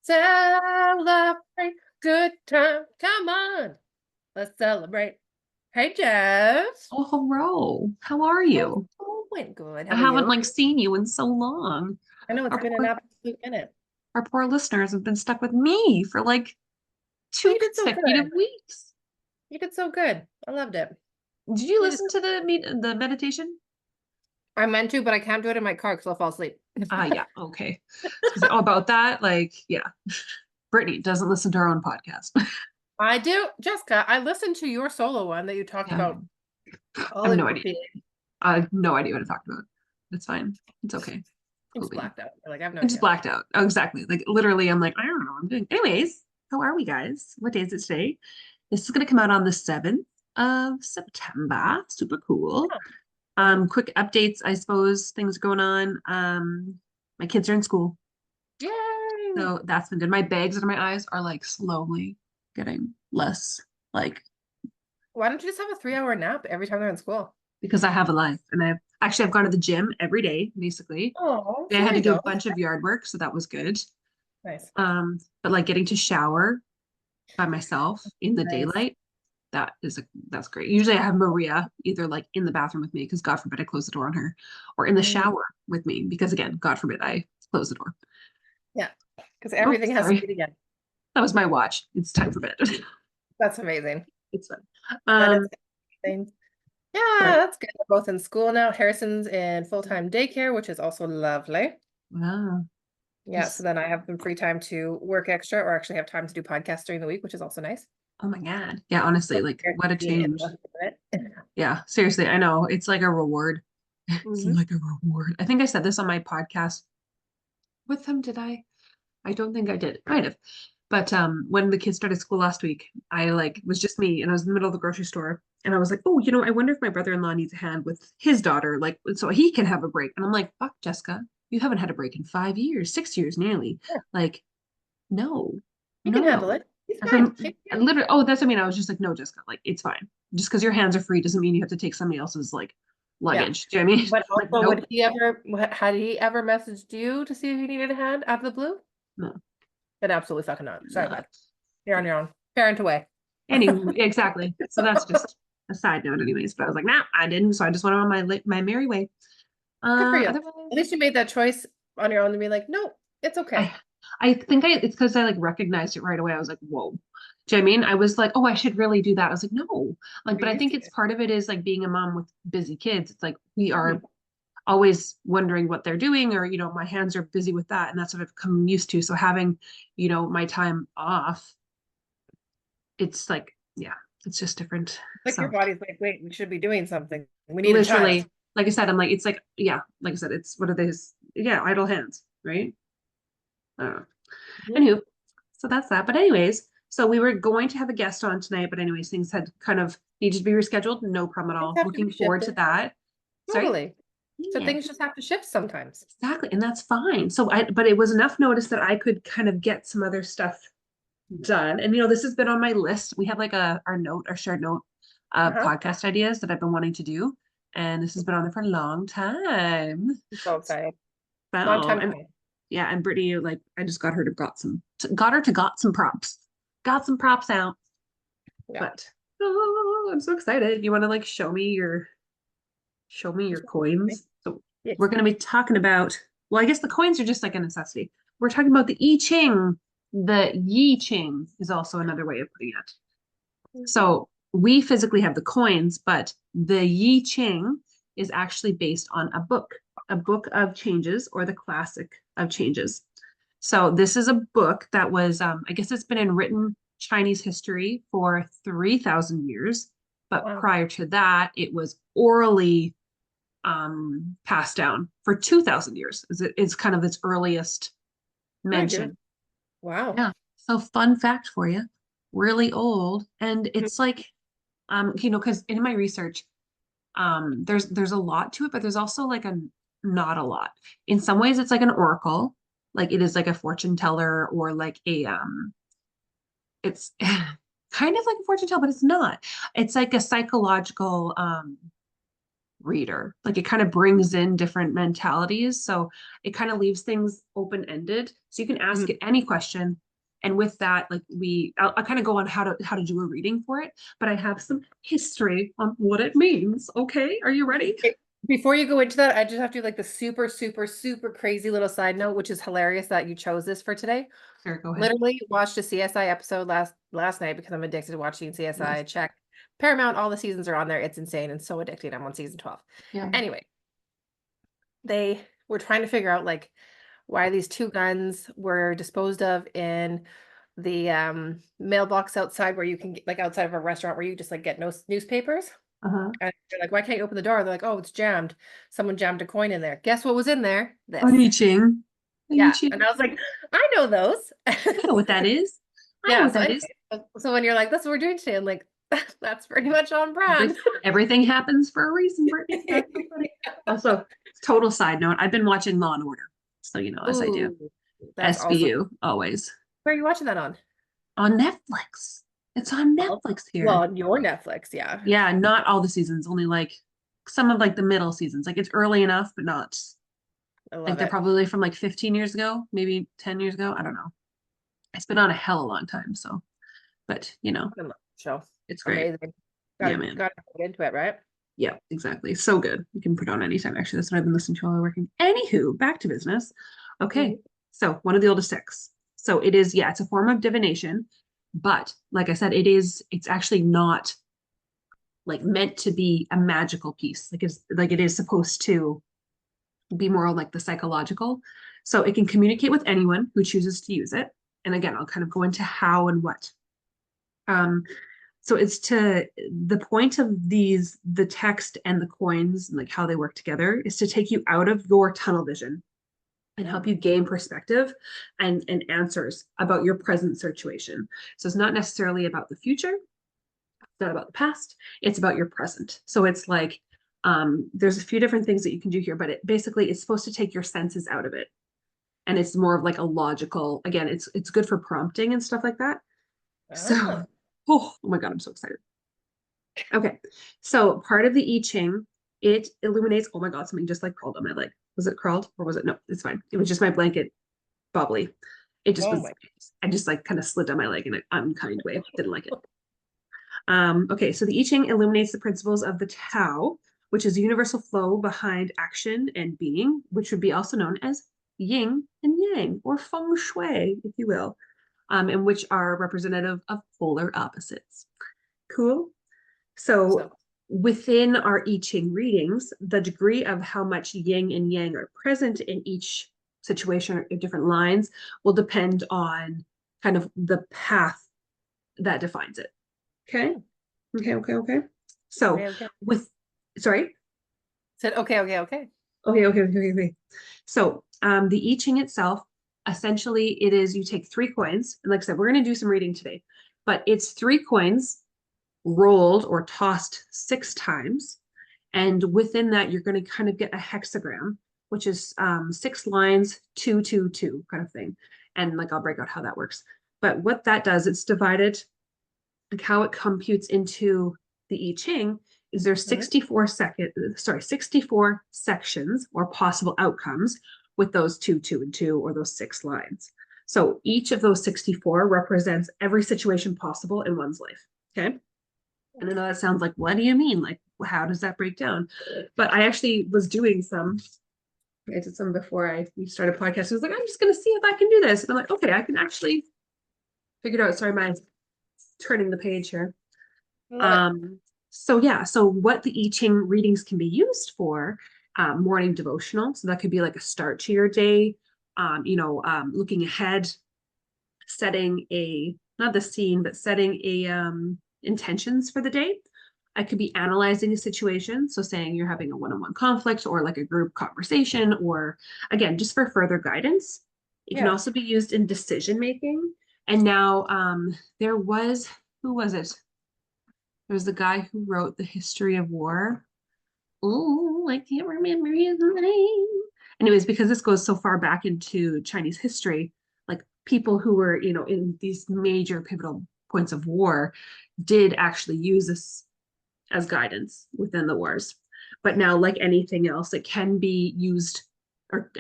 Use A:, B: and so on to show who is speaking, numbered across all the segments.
A: Celebrate good time. Come on. Let's celebrate. Hey, Jess.
B: Oh, hello. How are
A: How's
B: you?
A: it going? Good.
B: I
A: How are
B: haven't
A: you?
B: seen you in so long.
A: I know it's
B: Our
A: been an
B: poor,
A: absolute minute.
B: our poor listeners have been stuck with me for like
A: Well,
B: two
A: you did so
B: consecutive
A: good.
B: weeks.
A: You did so good. I loved it.
B: Did you
A: You did
B: listen to the meditation?
A: I meant to, but I can't do it in my car because I'll fall asleep.
B: Yeah, okay. Oh, about that, like, yeah. Brittany doesn't listen to her own podcast.
A: I do, Jessica. I listened to your solo one that you talked
B: Yeah,
A: about
B: I
A: all
B: have
A: of
B: no
A: your
B: idea.
A: feelings.
B: I have no idea what I talked about. It's fine. It's okay.
A: You
B: Cool
A: just
B: beans.
A: blacked out. You're like, I have no
B: I just
A: idea.
B: blacked out. Oh, exactly. Like literally, I'm like, I don't know what I'm doing. Anyways, how are we guys? What day is it today? This is gonna come out on the 7th of September. Super cool.
A: Yeah. Mhm.
B: Quick updates, I suppose, things going on. My kids are in school,
A: Yay!
B: so that's been good. My bags under my eyes are like slowly getting less, like
A: Why don't you just have a 3-hour nap every time they're in school?
B: because I have a life and I've gone to the gym every day, basically.
A: Oh,
B: I
A: so
B: had
A: there
B: to
A: you
B: do a
A: go.
B: bunch of yard work, so that was good.
A: Nice.
B: But like getting to shower by myself in the
A: Nice.
B: daylight, that's great. Usually I have Maria either like in the bathroom with me because God forbid I close the door on her, or in the
A: Mm,
B: shower with me because again, God forbid I close the door.
A: yeah, because
B: Oh,
A: everything has to
B: sorry.
A: be together.
B: That was my watch. It's time for bed.
A: That's amazing.
B: It's fun.
A: That is
B: Um,
A: amazing.
B: but
A: Yeah, that's good. They're both in school now. Harrison's in full-time daycare, which is also lovely.
B: wow.
A: Yeah, so
B: Just
A: then I have some free time to work extra or actually have time to do podcasts during the week, which is also nice.
B: oh my God. Yeah, honestly,
A: So
B: like
A: there's
B: what a
A: being in
B: change.
A: it.
B: Yeah, seriously, I know. It's like a reward. It's
A: Mhm.
B: like a reward. I think I said this on my podcast with them, did I? I don't think I did. Might have. But when the kids started school last week, I like was just me and I was in the middle of the grocery store and I was like, oh, I wonder if my brother-in-law needs a hand with his daughter, like so he can have a break. And I'm like, fuck, Jessica, you haven't had a break in 5 years, 6 years nearly.
A: Yeah,
B: Like, no,
A: he can handle
B: no.
A: it. He's
B: And
A: fine.
B: so I literally, oh, that's what I mean. I was just like, no, Jessica, like it's fine. Just because your hands are free doesn't mean you have to take somebody else's like
A: Yeah.
B: luggage. Do you know what I mean?
A: But
B: Like,
A: also,
B: nope,
A: had he ever messaged you to see if you needed a hand out of the blue?
B: no,
A: Then absolutely fucking not. Sorry,
B: not.
A: bud. You're on your own. Parent away.
B: Anyway, exactly. So that's just a side note, anyways. But I was like, nah, I didn't. So I just went on my merry way.
A: Good for you. At
B: Otherwise,
A: least you made that choice on your own to be like, no, it's okay.
B: I I think it's because I like recognized it right away. I was like, whoa. Do you know what I mean? I was like, oh, I should really do that. I was like, no. Like,
A: You're
B: but I
A: used
B: think
A: to
B: it's
A: it.
B: part of it is like being a mom with busy kids. It's like we
A: Mhm.
B: are always wondering what they're doing, or my hands are busy with that, and that's what I've come used to. So having, my time off, it's like, yeah, it's just different.
A: Like your
B: So
A: body's like, wait, we should be doing something. We need a child.
B: literally, like I said, I'm like, it's like, yeah, like I said, it's what are these? Yeah, idle hands, right? Uh,
A: Mhm.
B: Anywho, so that's that. But anyways, so we were going to have a guest on tonight, but anyways, things had kind of needed to be rescheduled. No problem at
A: Things
B: all.
A: have to
B: Looking
A: be
B: forward to
A: shifted.
B: that. Sorry.
A: Totally. So
B: Yeah,
A: things just have to shift sometimes.
B: exactly. And that's fine. But it was enough notice that I could kind of get some other stuff done. And this has been on my list. We have like our shared note of
A: Uh-huh.
B: podcast ideas that I've been wanting to do. And this has been on there for a long time.
A: I'm so excited. Long
B: So,
A: time
B: and
A: coming.
B: yeah, and Brittany, like, I just got her to got some props out.
A: Yeah.
B: But I'm so excited. You want to like show me your coins? So
A: Yes.
B: we're going to be talking about, well, I guess the coins are just like a necessity. We're talking about the I Ching. The Yi Ching is also another way of putting it.
A: Mhm.
B: So we physically have the coins, but the Yi Ching is actually based on a book of changes or the classic of changes. So this is a book that was, I guess it's been in written Chinese history for 3,000 years. But
A: Wow.
B: prior to that, it was orally passed down for 2,000 years. It's kind of its earliest
A: Very good.
B: mention.
A: Wow.
B: Yeah. So fun fact for you, really old. And
A: Mhm.
B: it's like, because in my research, there's a lot to it, but there's also like a not a lot. In some ways, it's like an oracle, like it is like a fortune teller or like it's kind of like a fortune teller, but it's not. It's like a psychological reader. Like it kind of brings in different mentalities. So it kind of leaves things open-ended. So you can ask
A: Mhm.
B: it any question. And with that, like I'll kind of go on how to do a reading for it, but I have some history on what it means. Okay, are you ready?
A: Okay, before you go into that, I just have to do like the super, super, super crazy little side note, which is hilarious that you chose this for today.
B: Sure, go ahead.
A: Literally watched a CSI episode last night because I'm addicted to watching CSI.
B: Nice.
A: Check Paramount, all the seasons are on there. It's insane and so addicting. I'm on season 12.
B: Yeah.
A: Anyway, they were trying to figure out like why these two guns were disposed of in the mailbox outside where you can get like outside of a restaurant where you just like get no newspapers.
B: Uh-huh.
A: And they're like, why can't you open the door? They're like, oh, it's jammed. Someone jammed a coin in there. Guess what was in there? This.
B: I Ching. I
A: Yeah. And
B: Ching.
A: I was like, I know those.
B: I know what that is. I know
A: Yeah.
B: what
A: So
B: that
A: anyway,
B: is.
A: so when you're like, that's what we're doing today, I'm like, that's pretty much on
B: Every,
A: brand.
B: everything happens for a reason, Brittany. That's so funny. Also, total side note, I've been watching Law and Order. So you know, as I do.
A: Ooh, that's also
B: SVU, always.
A: where are you watching that on?
B: On Netflix. It's on
A: Well,
B: Netflix
A: well,
B: here.
A: on your Netflix, yeah.
B: Yeah, not all the seasons, only like some of like the middle seasons. Like it's early enough, but not
A: I
B: like
A: love
B: they're
A: it.
B: probably from like 15 years ago, maybe 10 years ago. I don't know. It's been on a hell of a long time. So, but you know,
A: I love the show.
B: it's great.
A: Amazing.
B: Yeah, man.
A: Gotta get into it, right?
B: Yeah, exactly. So good. You can put on anytime. Actually, that's what I've been listening to while I'm working. Anywho, back to business. Okay.
A: Mhm.
B: So one of the oldest texts. So it is, yeah, it's a form of divination, but like I said, it's actually not like meant to be a magical piece. Like it is supposed to be more like the psychological. So it can communicate with anyone who chooses to use it. And again, I'll kind of go into how and what. Um, so it's to the point of the text and the coins and like how they work together is to take you out of your tunnel vision and help
A: Mm.
B: you gain perspective and answers about your present situation. So it's not necessarily about the future, it's not about the past, it's about your present. So it's like there's a few different things that you can do here, but it basically it's supposed to take your senses out of it. And it's more of like a logical, again, it's good for prompting and stuff like that. So
A: Ah,
B: oh my God, I'm so excited. Okay. So part of the I Ching, it illuminates, oh my God, something just like crawled on my leg. Was it crawled or was it? No, it's fine. It was just my blanket bubbly. It just
A: oh
B: was,
A: my.
B: I just like kind of slid down my leg in an unkind way. Didn't like it. Okay, so the I Ching illuminates the principles of the Tao, which is the universal flow behind action and being, which would be also known as yin and yang, or feng shui, if you will, and which are representative of polar opposites. Cool. So
A: So
B: within our I Ching readings, the degree of how much yin and yang are present in each situation or different lines will depend on kind of the path that defines it. Okay.
A: hmm,
B: Okay. So
A: okay, okay.
B: with, sorry.
A: Said okay, okay, okay.
B: Okay. So the I Ching itself, essentially it is you take three coins. And like I said, we're going to do some reading today, but it's three coins rolled or tossed 6 times. And within that, you're going to kind of get a hexagram, which is 6 lines, 2, 2, 2 kind of thing. And like I'll break out how that works. But what that does, it's divided, like how it computes into the I Ching is there's
A: Mhm.
B: 64 sections or possible outcomes with those 2, 2, and 2, or those 6 lines. So each of those 64 represents every situation possible in one's life. Okay. And I know that sounds like, what do you mean? Like, how does that break down? But I actually was doing some, I did some before we started podcasting. I was like, I'm just going to see if I can do this. And I'm like, okay, I can actually figure it out. Sorry, my turning the page here.
A: I love it.
B: Um, so yeah, so what the I Ching readings can be used for, morning devotional. So that could be like a start to your day, looking ahead, setting not the scene, but setting intentions for the day. I could be analyzing a situation. So saying you're having a one-on-one conflict or like a group conversation, or again, just for further guidance. It can
A: Yeah.
B: also be used in decision making. And now there was, who was it? There's the guy who wrote The History of War. Oh, I can't remember his name. Anyways, because this goes so far back into Chinese history, like people who were, in these major pivotal points of war did actually use this as guidance within the wars. But now, like anything else, it can be used or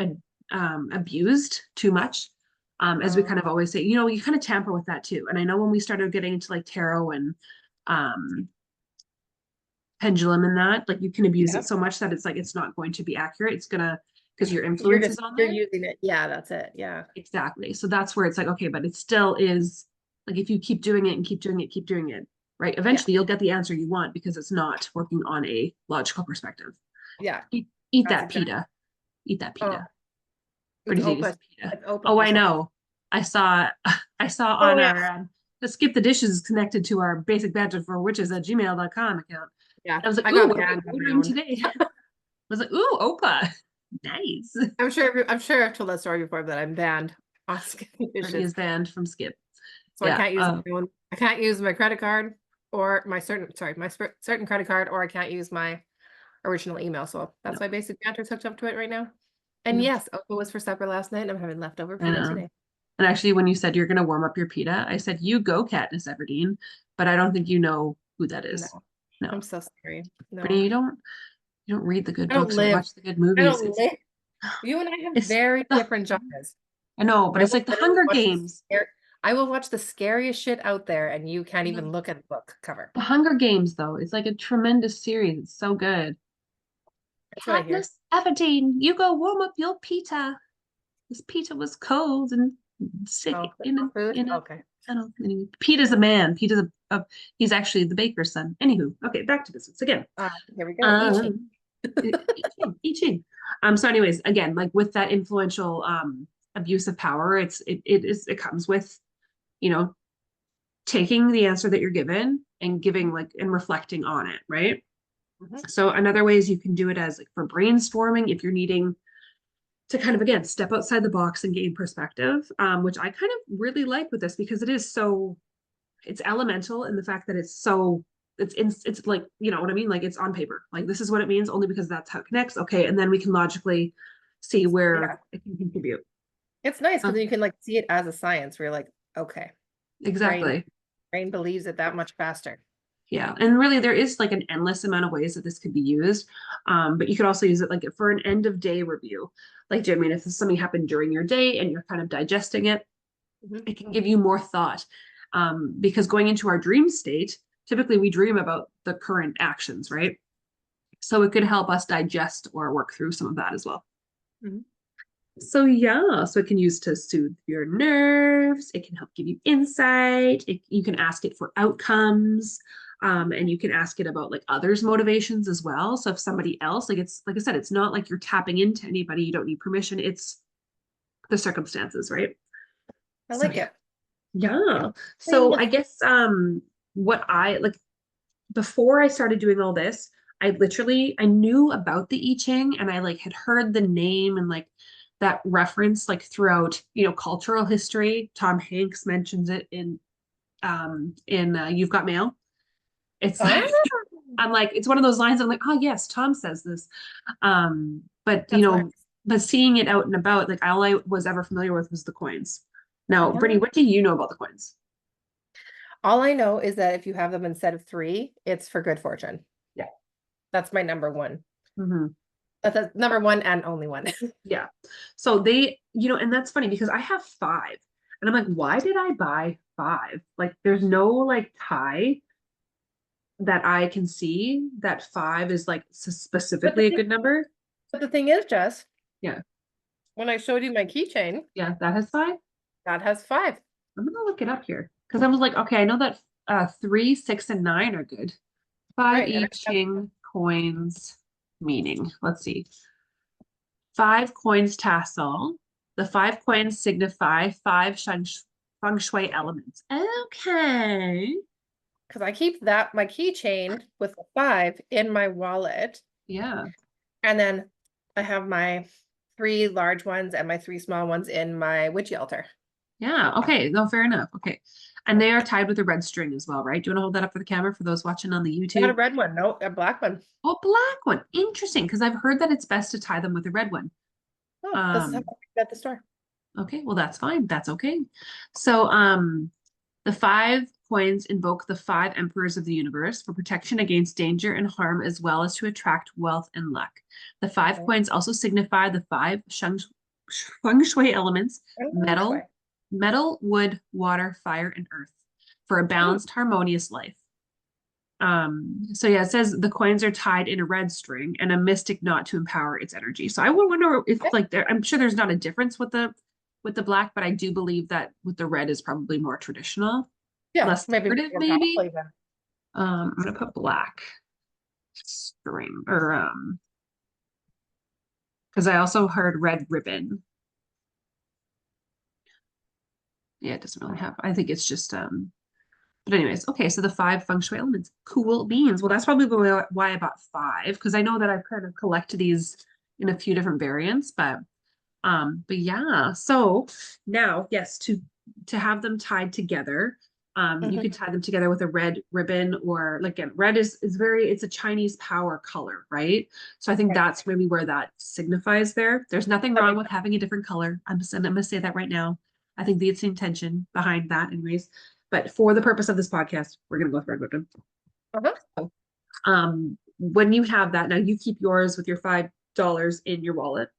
B: abused too much. As we
A: Uh,
B: kind of always say, you kind of tamper with that too. And I know when we started getting into like tarot and um, pendulum and that, like you can abuse it
A: yep.
B: so much that it's like it's not going to be accurate. It's gonna because your
A: You're
B: influence
A: just
B: is on
A: you're
B: there.
A: using it. Yeah, that's it. Yeah.
B: Exactly. So that's where it's like, okay, but it still is like if you keep doing it and keep doing it, keep doing it, right?
A: Yeah.
B: Eventually you'll get the answer you want because it's not working on a logical perspective.
A: Yeah.
B: Eat
A: That's
B: that
A: exactly.
B: pita. Eat that
A: Oh,
B: pita. Or
A: it's
B: do you think
A: open.
B: it's pita?
A: It's open.
B: Oh, I
A: It's open.
B: know. I saw I saw
A: Oh
B: on
A: yeah.
B: our the skip the dishes connected to our basic banter for witches at gmail.com account.
A: Yeah.
B: I was like,
A: I
B: ooh,
A: got
B: what are we
A: banned on my
B: ordering
A: own.
B: today? I was like, ooh, Opa. Nice.
A: I'm sure I've told that story before, but I'm banned on skipping
B: Brittany
A: dishes.
B: is banned from skip.
A: So
B: Yeah.
A: I can't use my credit card or my certain credit card, or I can't use my original email. So that's
B: No,
A: why basic banter's hooked up to it right now. And
B: no,
A: yes, Opa was for supper last night, and I'm having leftover
B: I
A: pita
B: know.
A: today.
B: And actually, when you said you're gonna warm up your pita, I said you go, Katniss Everdeen, but I don't think you know who that
A: No,
B: is. No,
A: I'm so sorry.
B: Brittany,
A: No,
B: you don't read the good
A: I don't
B: books or
A: live.
B: watch the good
A: I
B: movies.
A: don't live. You and I have
B: It's
A: very
B: the
A: different genres.
B: I know, but
A: I
B: it's
A: will
B: like the
A: literally
B: Hunger
A: watch
B: Games.
A: I will watch the scariest shit out there, and you can't
B: I know.
A: even look at the book cover.
B: The Hunger Games, though, it's like a tremendous series. It's so good.
A: That's what I hear.
B: Katniss Everdeen, you go warm up your pita. This pita was cold and sick
A: Oh, the dog food.
B: in a
A: Okay.
B: tunnel. Anyway, Peta's a man. Peta's he's actually the baker's son. Anywho, okay, back to business again.
A: Here we go. I Ching.
B: Um, I Ching. So anyways, again, like with that influential abuse of power, it comes with, you know, taking the answer that you're given and giving like and reflecting on it, right?
A: Mhm.
B: So another ways you can do it as like for brainstorming if you're needing to kind of again step outside the box and gain perspective, which I kind of really like with this because it's elemental in the fact that it's like you know what I mean, like it's on paper, like this is what it means only because that's how it connects. Okay, and then we can logically see
A: Yeah.
B: where it can contribute.
A: It's nice because
B: Um,
A: you can like see it as a science where you're like, okay, brain
B: exactly.
A: brain believes it that much faster.
B: Yeah, and really there is like an endless amount of ways that this could be used, but you could also use it like for an end of day review. Like, do you mean if something happened during your day and you're kind of digesting it,
A: Mhm.
B: it can give you more thought. Because going into our dream state, typically we dream about the current actions, right? So it could help us digest or work through some of that as well.
A: Mhm.
B: So yeah, so it can use to soothe your nerves. It can help give you insight. You can ask it for outcomes, and you can ask it about like others' motivations as well. So if somebody else, like it's like I said, it's not like you're tapping into anybody. You don't need permission. It's the circumstances, right?
A: I
B: So
A: like
B: yeah,
A: it.
B: yeah. So
A: Thing.
B: I guess what I like before I started doing all this, I knew about the I Ching and I like had heard the name and like that reference like throughout, cultural history. Tom Hanks mentions it in You've Got Mail. It's
A: Oh,
B: like I'm like it's one of those lines I'm like, oh yes, Tom says this. But
A: that's hilarious.
B: but seeing it out and about, like all I was ever familiar with was the coins. Now, Brittany,
A: Yeah.
B: what do you know about the coins?
A: All I know is that if you have them instead of three, it's for good fortune.
B: Yeah.
A: That's my number one.
B: Mm-hmm.
A: That's a number one and only one.
B: Yeah. So and that's funny because I have five. And I'm like, why did I buy five? Like, there's no like tie that I can see that five is like
A: But the
B: specifically a
A: thing,
B: good number.
A: but the thing is, Jess,
B: Yeah.
A: when I showed you my keychain,
B: Yeah, that has five.
A: that has five.
B: I'm gonna look it up here because I was like, okay, I know that 3, 6, and 9 are good. Five
A: Right. And
B: I
A: I have,
B: Ching coins meaning. Let's see. Five coins tassel. The five coins signify five feng shui elements. Okay.
A: because I keep my keychain with the five in my wallet.
B: Yeah.
A: And then I have my three large ones and my three small ones in my witchy altar.
B: Yeah. Okay. No, fair enough. Okay. And they are tied with a red string as well, right? Do you want to hold that up for the camera for those watching on the
A: Not a
B: YouTube?
A: red one, no, a black one.
B: Oh, black one. Interesting, because I've heard that it's best to tie them with a red one.
A: Oh, this is how I
B: Um,
A: picked it at the store.
B: okay, well that's fine. That's okay. So the five coins invoke the five emperors of the universe for protection against danger and harm, as well as to attract wealth and luck. The five
A: Okay.
B: coins also signify the five feng shui elements:
A: Feng shui.
B: metal, wood, water, fire, and earth, for a
A: Hmm.
B: balanced, harmonious life. So yeah, it says the coins are tied in a red string and a mystic knot to empower its energy. So I would wonder if
A: Yeah,
B: like I'm sure there's not a difference with the black, but I do believe that with the red is probably more traditional,
A: yeah,
B: less
A: maybe
B: decorative,
A: more powerful
B: maybe.
A: even.
B: I'm gonna put black string or because I also heard red ribbon. Yeah, it doesn't really have. I think it's just but anyways, okay, so the five feng shui elements. Cool beans. Well, that's probably why I bought five, because I know that I've kind of collected these in a few different variants, but yeah. So now, yes, to have them tied together, you
A: Mhm.
B: could tie them together with a red ribbon, or like again, red is very, it's a Chinese power color, right? So I think
A: Right.
B: that's maybe where that signifies there. There's nothing
A: That
B: wrong
A: makes
B: with having a different color. I'm gonna say that right now. I think that's the intention behind that, anyways. But for the purpose of this podcast, we're gonna go with red ribbon.
A: sense. Uh-huh.
B: So, when you have that, now you keep yours with your $5 in your wallet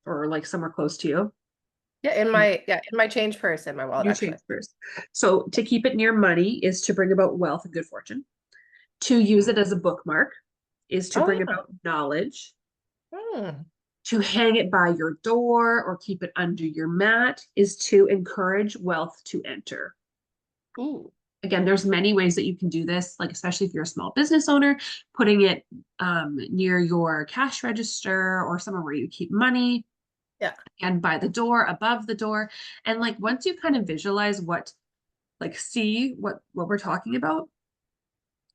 B: or like somewhere close to you.
A: Yeah, in my change purse in my wallet,
B: You
A: actually.
B: change first. So to keep it near money is to bring about wealth and good fortune. To use it as a bookmark is to
A: Oh
B: bring
A: yeah.
B: about knowledge.
A: Hmm.
B: To hang it by your door or keep it under your mat is to encourage wealth to enter.
A: Ooh.
B: Again, there's many ways that you can do this, like especially if you're a small business owner, putting it near your cash register or somewhere where you keep money,
A: Yeah.
B: and by the door, above the door. And like once you kind of visualize like see what we're talking about,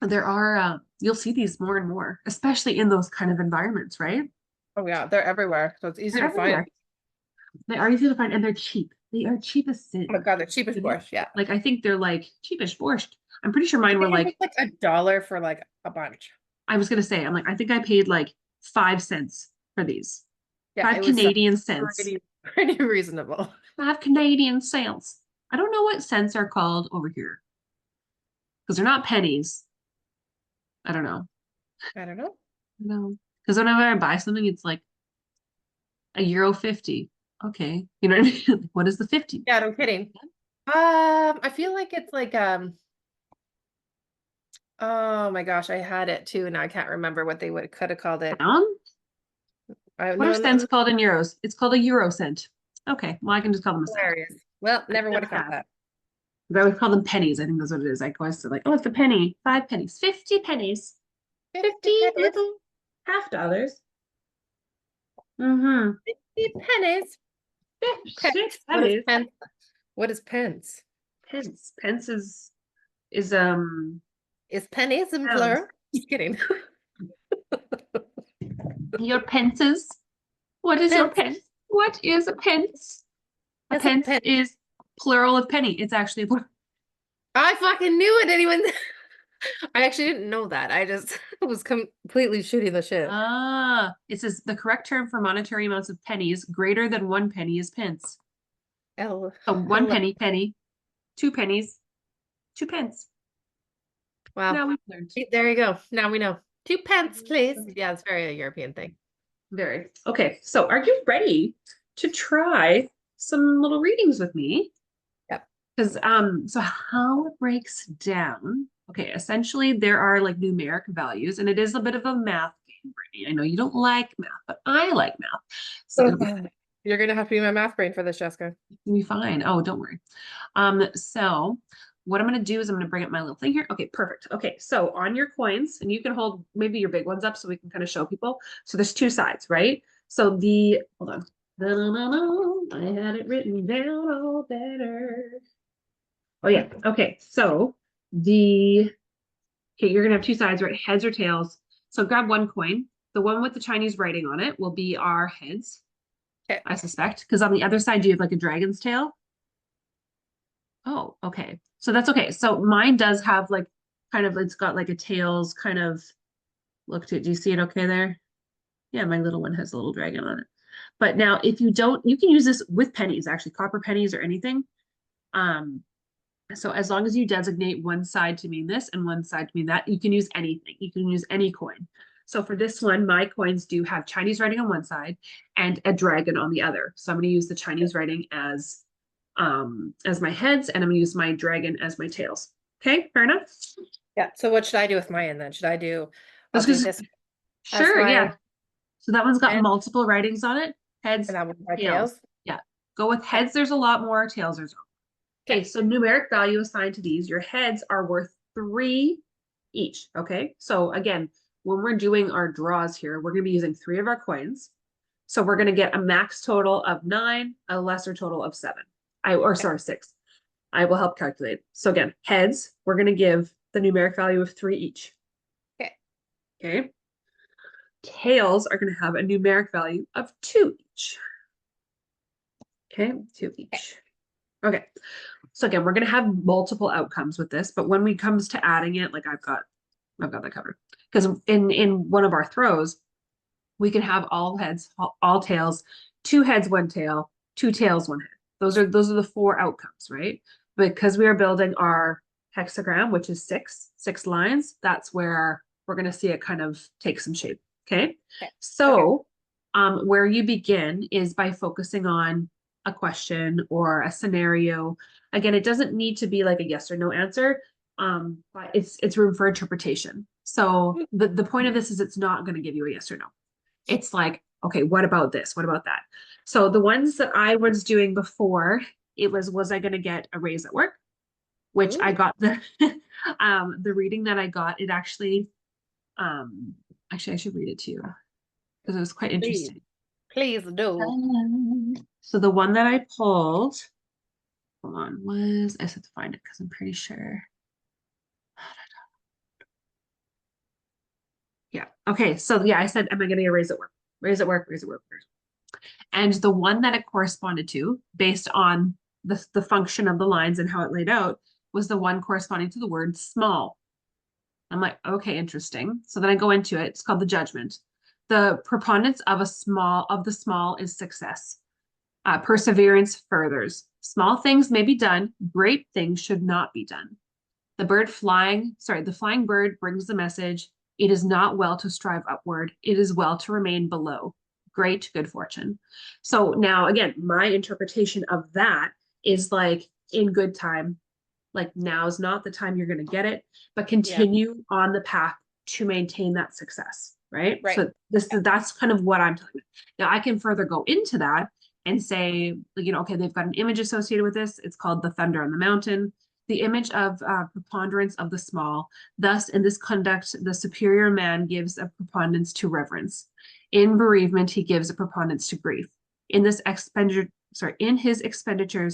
B: there are you'll see these more and more, especially in those kind of environments, right?
A: Oh yeah, they're everywhere, so it's
B: They're
A: easy to find.
B: everywhere. They are easy to find and they're cheap. They are cheap as
A: Oh my
B: sin.
A: God, they're cheap as
B: You know?
A: borscht. Yeah.
B: Like I think they're like cheapish borscht. I'm pretty sure
A: I
B: mine were
A: think it was
B: like,
A: like $1 for like a bunch.
B: I was gonna say, I'm like, I think I paid like 5 cents for these.
A: Yeah,
B: Five
A: it was
B: Canadian cents.
A: pretty reasonable.
B: 5 Canadian cents. I don't know what cents are called over here because they're not pennies. I don't know.
A: I don't know.
B: No. Because whenever I buy something, it's like a euro 50. Okay. You know what I mean? Like, what is the 50?
A: Yeah, no kidding. I feel like it's like oh my gosh, I had it too, and I can't remember what they would could have called it.
B: Pound?
A: I
B: What are
A: no,
B: cents
A: no,
B: called in euros? It's called a euro cent. Okay. Well, I can just call them a cent.
A: hilarious. Well,
B: I
A: never would
B: never
A: have caught
B: have.
A: that.
B: But I would call them pennies. I think that's what it is. I always say like, oh, it's a penny. 5 pennies. 50 pennies.
A: 50
B: 50
A: pennies.
B: little half dollars. Mm-hmm.
A: 50 pennies. Pence.
B: 6
A: What is
B: pennies.
A: pence? What is pence?
B: Pence. Pence is
A: Is pennies in
B: pounds.
A: plural? Just kidding.
B: Your pences. What is your
A: Pence.
B: pence? What is a pence? A
A: It's a
B: pence
A: pence.
B: is plural of penny. It's actually
A: I fucking knew it. Anyone? I actually didn't know that. I just was completely shooting the shit.
B: it says the correct term for monetary amounts of pennies greater than 1 penny is pence.
A: L.
B: So one
A: Hello.
B: penny, penny, 2 pennies, 2 pence.
A: Wow.
B: Now we've learned.
A: There you go. Now we know. 2 pence, please. Yeah, it's very a European thing.
B: Very. Okay, so are you ready to try some little readings with me?
A: Yep.
B: Because so how it breaks down, okay, essentially there are like numeric values, and it is a bit of a math game, Brittany. I know you don't like math, but I like math. So
A: You're gonna have to be my math brain for this, Jessica.
B: it'll be fine. Oh, don't worry. So what I'm gonna do is I'm gonna bring up my little thing here. Okay, perfect. Okay, so on your coins, and you can hold maybe your big ones up so we can kind of show people. So there's two sides, right? So the hold on. I had it written down all better. Oh yeah. Okay. So the okay, you're gonna have two sides, right? Heads or tails. So grab one coin. The one with the Chinese writing on it will be our heads,
A: Okay.
B: I suspect. Because on the other side, you have like a dragon's tail. Oh, okay. So that's okay. So mine does have like kind of it's got like a tails kind of look to it. Do you see it okay there? Yeah, my little one has a little dragon on it. But now if you don't, you can use this with pennies, actually, copper pennies or anything. Um, So as long as you designate one side to mean this and one side to mean that, you can use anything. You can use any coin. So for this one, my coins do have Chinese writing on one side and a dragon on the other. So I'm going to use the Chinese writing as my heads, and I'm going to use my dragon as my tails. Okay, fair enough.
A: Yeah. So what should I do with mine then? Should I do, I'll
B: That's
A: do
B: because
A: this as
B: sure,
A: my
B: yeah. So that one's got
A: head
B: multiple writings on it.
A: and
B: Heads,
A: that one's my
B: tails.
A: tails.
B: Yeah. Go with
A: Okay.
B: heads, there's a lot more, tails, there's
A: Okay.
B: okay, so numeric value assigned to these, your heads are worth 3 each. Okay, so again, when we're doing our draws here, we're going to be using 3 of our coins. So we're going to get a max total of 9, a lesser total of 7. Sorry, 6. I will help calculate. So again, heads, we're going to give the numeric value of 3 each.
A: Okay.
B: Okay. Tails are going to have a numeric value of 2 each. Okay, 2 each. Okay. So again, we're going to have multiple outcomes with this, but when we comes to adding it, like I've got that covered. Because in one of our throws, we can have all heads, all tails, 2 heads, 1 tail, 2 tails, 1 head. Those are the 4 outcomes, right? Because we are building our hexagram, which is 6 lines, that's where we're going to see it kind of take some shape. Okay.
A: Okay.
B: So where you begin is by focusing on a question or a scenario. Again, it doesn't need to be like a yes or no answer, but it's room for interpretation. So the point of this is it's not going to give you a yes or no. It's like, okay, what about this? What about that? So the ones that I was doing before, it was I going to get a raise at work? Which I
A: Ooh,
B: got the reading that I got, it actually I should read it to you because it was quite
A: please,
B: interesting.
A: please do.
B: So the one that I pulled, hold on, I just have to find it because I'm pretty sure. Yeah. Okay. So yeah, I said, am I going to get a raise at work? Raise at work, raise at work, raise at work. And the one that it corresponded to, based on the function of the lines and how it laid out, was the one corresponding to the word small. I'm like, okay, interesting. So then I go into it. It's called the judgment. The preponderance of the small is success. Perseverance furthers. Small things may be done. Great things should not be done. The flying bird brings the message. It is not well to strive upward. It is well to remain below. Great good fortune. So now again, my interpretation of that is like in good time, like now's not the time you're going to get it, but
A: Yeah.
B: continue on the path to maintain that success, right?
A: Right.
B: So that's kind of what I'm telling you. Now I can further go into that and say, okay, they've got an image associated with this. It's called the thunder on the mountain. The image of preponderance of the small. Thus, in this conduct, the superior man gives a preponderance to reverence. In bereavement, he gives a preponderance to grief. In his expenditures,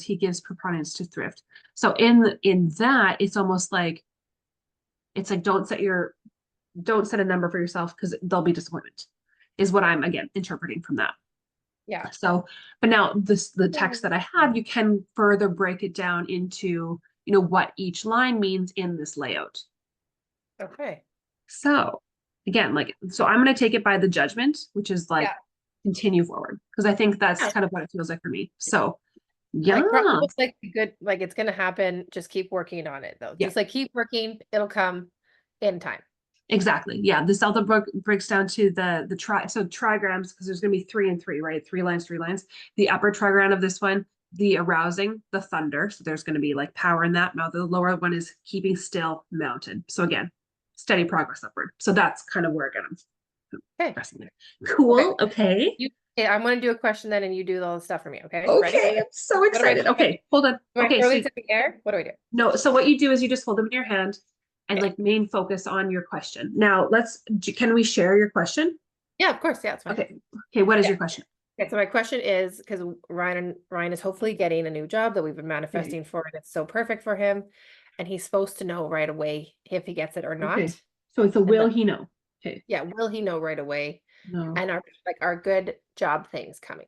B: he gives preponderance to thrift. So in that, it's almost like don't set a number for yourself because there'll be disappointment, is what I'm again interpreting from that.
A: Yeah.
B: So, but now the text that I have, you can further break it down into, what each line means in this layout.
A: Okay.
B: So again, so I'm going to take it by the judgment, which is like
A: Yeah.
B: continue forward, because I think that's
A: Yeah.
B: kind of what it feels like for me. So yeah,
A: Like probably looks like a good, like it's gonna happen. Just keep working on it though.
B: yeah,
A: Just like keep working, it'll come in time.
B: exactly. Yeah. This also breaks down to so trigrams, because there's going to be 3 and 3, right? 3 lines, 3 lines. The upper trigram of this one, the arousing, the thunder. So there's going to be like power in that. Now the lower one is keeping still, mountain. So again, steady progress upward. So that's kind of where again I'm
A: Okay.
B: pressing there.
A: Okay.
B: Cool. Okay.
A: Yeah, I'm gonna do a question then, and you do all the stuff for me. Okay. Ready?
B: Okay. I'm so
A: What do I do?
B: excited. Okay. Hold on.
A: Do I
B: Okay.
A: throw
B: So
A: these in the air? What do I do?
B: no, so what you do is you just hold them in your hand and
A: Okay.
B: like main focus on your question. Now can we share your question?
A: Yeah, of course. Yeah, it's fine.
B: Okay. Okay. What is
A: Yeah.
B: your question?
A: Okay, so my question is because Ryan is hopefully getting a new job that we've been
B: Okay.
A: manifesting for, and it's so perfect for him, and he's supposed to know right away if he gets it or
B: Okay.
A: not.
B: So it's a
A: And
B: will he know? Okay.
A: yeah, will he know right away?
B: No.
A: And our good job things coming.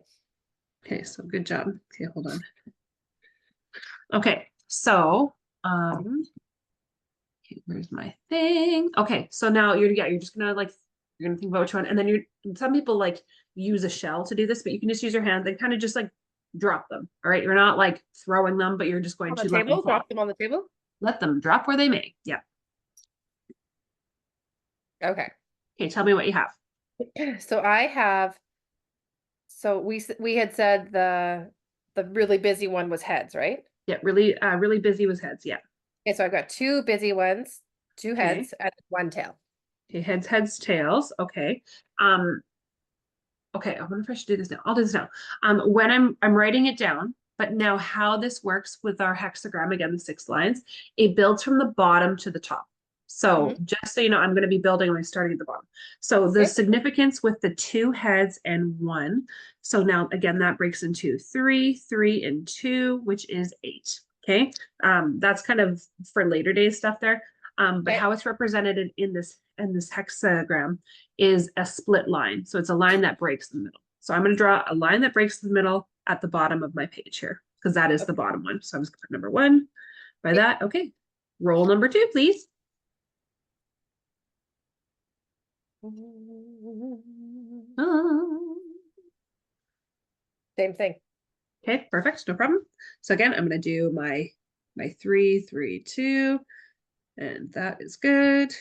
B: Okay. So good job. Okay. Hold on. Okay. So, okay, where's my thing? Okay. So now you're just gonna you're gonna think about which one. And then some people like use a shell to do this, but you can just use your hands and kind of just like drop them. All right. You're not like throwing them, but you're just going
A: On the
B: to let them
A: table?
B: fall.
A: Drop them on the table?
B: Let them drop where they may. Yeah.
A: Okay.
B: Okay. Tell me what you have.
A: So I have, so we had said the really busy one was heads, right?
B: Yeah. Really busy was heads. Yeah.
A: Okay, so I've got two busy ones, two
B: Okay.
A: heads, and one tail.
B: Okay. Heads, tails. Okay. Um, okay, I wonder if I should do this now. I'll do this now. When I'm writing it down, but now how this works with our hexagram, again, the 6 lines, it builds from the bottom to the top. So
A: Mhm.
B: just so you know, I'm going to be building by starting at the bottom. So the
A: Okay.
B: significance with the 2 heads and 1. So now again, that breaks into 3, 3, and 2, which is 8. Okay. That's kind of for later days stuff there. But
A: Okay.
B: how it's represented in this hexagram is a split line. So it's a line that breaks the middle. So I'm going to draw a line that breaks the middle at the bottom of my page here, because that is the
A: Okay.
B: bottom one. So I'm just going to put number 1 by that. Okay. Roll number 2, please. Ah.
A: Same thing.
B: Okay, perfect. No problem. So again, I'm going to do my 3, 3, 2, and that is good.